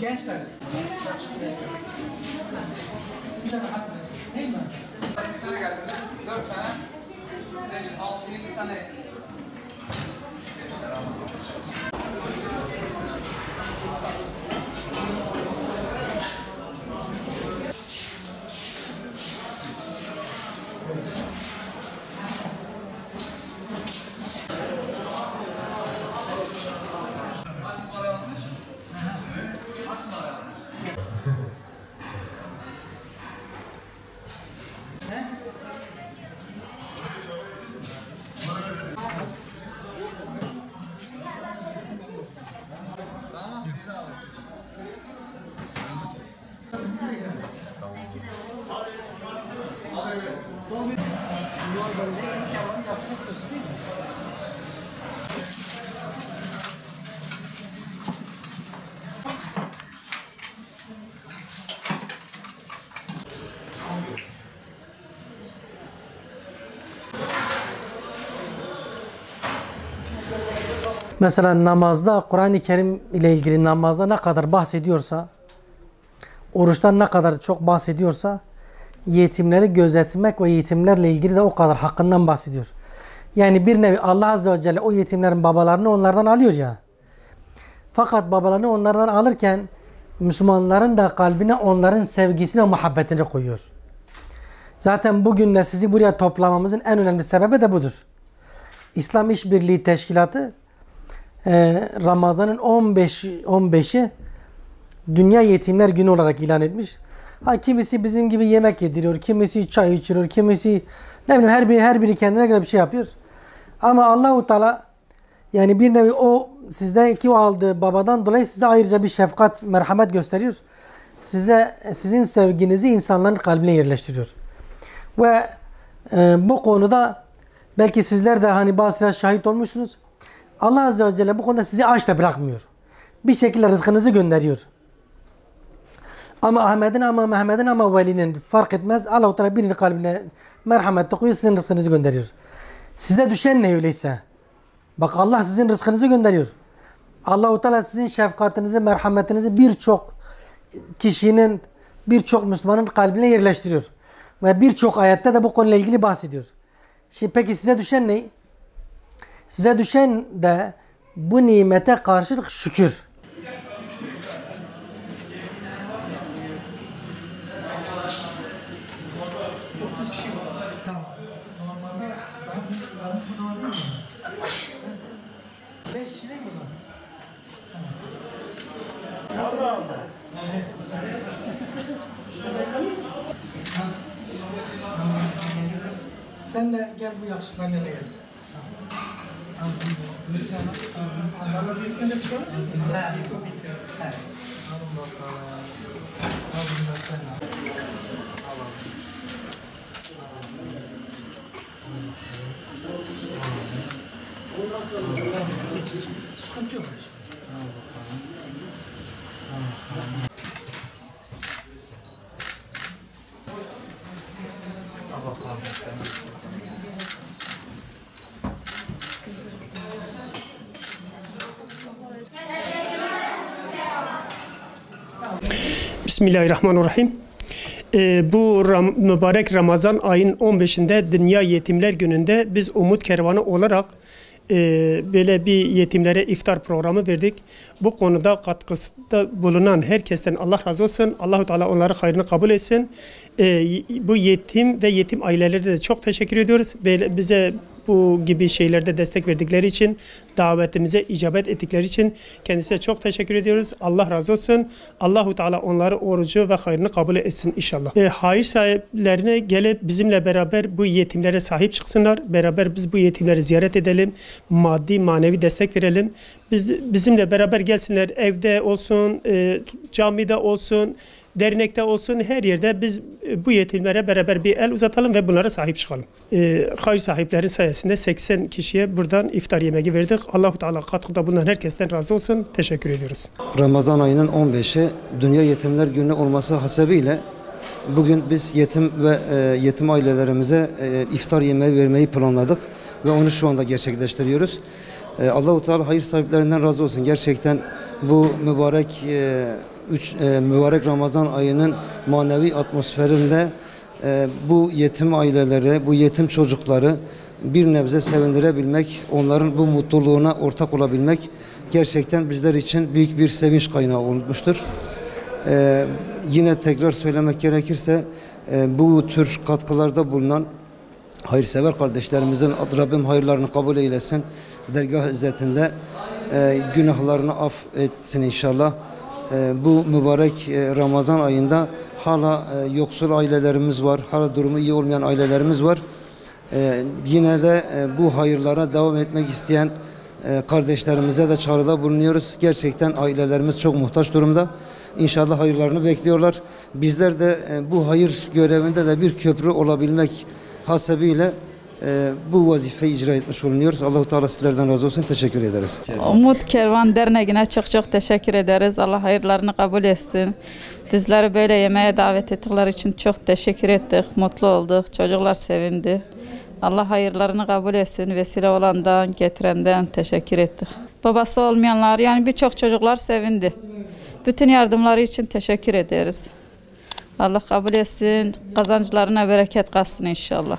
Gençler. Size rahat edin. Değil mi? 8 tane geldi. 4 tane. 5, 6, 7 tane. Mesela namazda, Kur'an-ı Kerim ile ilgili namazda ne kadar bahsediyorsa, oruçtan ne kadar çok bahsediyorsa, yetimleri gözetmek ve yetimlerle ilgili de o kadar hakkından bahsediyor. Yani bir nevi Allah Azze ve Celle o yetimlerin babalarını onlardan alıyor ya. Fakat babalarını onlardan alırken Müslümanların da kalbine onların sevgisini ve muhabbetini koyuyor. Zaten bugün de sizi buraya toplamamızın en önemli sebebi de budur. İslam İşbirliği Teşkilatı Ramazan'ın 15'i Dünya Yetimler Günü olarak ilan etmiş. Kimisi bizim gibi yemek yediriyor, kimisi çay içiriyor, kimisi ne bileyim her biri kendine göre bir şey yapıyor. Ama Allahu Teala yani bir nevi o sizdeki o aldığı babadan dolayı size ayrıca bir şefkat, merhamet gösteriyor. Sizin sevginizi insanların kalbine yerleştiriyor. Ve bu konuda belki sizler de hani bazıları şahit olmuşsunuz. Allah Azze ve Celle bu konuda sizi aç da bırakmıyor. Bir şekilde rızkınızı gönderiyor. Ama Ahmet'in ama Mehmet'in ama Veli'nin fark etmez. Allah-u Teala birinin kalbine merhamet koyuyor, sizin rızkınızı gönderiyor. Size düşen ne öyleyse? Bak Allah sizin rızkınızı gönderiyor. Allah-u Teala sizin şefkatinizi, merhametinizi birçok kişinin, birçok Müslümanın kalbine yerleştiriyor. Ve birçok ayette de bu konuyla ilgili bahsediyor. Şimdi peki size düşen ne? Size düşen de bu nimete karşılık şükür. Sen de gel bu yakışıklarla gel. Sıkıntı yok. Bismillahirrahmanirrahim. Bu mübarek Ramazan ayın 15'inde Dünya Yetimler Günü'nde biz Umut Kervanı olarak böyle bir yetimlere iftar programı verdik. Bu konuda katkıda bulunan herkesten Allah razı olsun. Allah-u Teala onları hayrını kabul etsin. Bu yetim ve yetim ailelere de çok teşekkür ediyoruz. Bize bu gibi şeylerde destek verdikleri için, davetimize icabet ettikleri için kendisine çok teşekkür ediyoruz. Allah razı olsun. Allah-u Teala onları orucu ve hayrını kabul etsin inşallah. Hayır sahiplerine gelip bizimle beraber bu yetimlere sahip çıksınlar. Beraber biz bu yetimleri ziyaret edelim. Maddi, manevi destek verelim. Bizimle beraber gelsinler. Evde olsun, camide olsun, dernekte olsun, her yerde biz bu yetimlere beraber bir el uzatalım ve bunlara sahip çıkalım. Hayır sahiplerin sayesinde 80 kişiye buradan iftar yemeği verdik. Allah-u Teala katkıda bulunan herkesten razı olsun. Teşekkür ediyoruz. Ramazan ayının 15'i Dünya Yetimler Günü olması hasebiyle bugün biz yetim ve yetim ailelerimize iftar yemeği vermeyi planladık ve onu şu anda gerçekleştiriyoruz. Allah-u Teala hayır sahiplerinden razı olsun. Gerçekten bu mübarek Ramazan ayının manevi atmosferinde bu yetim aileleri, bu yetim çocukları bir nebze sevindirebilmek, onların bu mutluluğuna ortak olabilmek gerçekten bizler için büyük bir sevinç kaynağı olmuştur. Yine tekrar söylemek gerekirse bu tür katkılarda bulunan hayırsever kardeşlerimizin Rabbim hayırlarını kabul eylesin. Dergah izzetinde günahlarını affetsin inşallah. Bu mübarek Ramazan ayında hala yoksul ailelerimiz var, hala durumu iyi olmayan ailelerimiz var. Yine de bu hayırlara devam etmek isteyen kardeşlerimize de çağrıda bulunuyoruz. Gerçekten ailelerimiz çok muhtaç durumda. İnşallah hayırlarını bekliyorlar. Bizler de bu hayır görevinde de bir köprü olabilmek hasebiyle bu vazifeyi icra etmiş bulunuyoruz. Allah-u Teala sizlerden razı olsun. Teşekkür ederiz. Umut Kervan Derneği'ne çok teşekkür ederiz. Allah hayırlarını kabul etsin. Bizleri böyle yemeğe davet ettikleri için çok teşekkür ettik. Mutlu olduk. Çocuklar sevindi. Allah hayırlarını kabul etsin. Vesile olandan, getirenden teşekkür ettik. Babası olmayanlar, yani birçok çocuklar sevindi. Bütün yardımları için teşekkür ederiz. Allah kabul etsin. Kazancılarına bereket kalsın inşallah.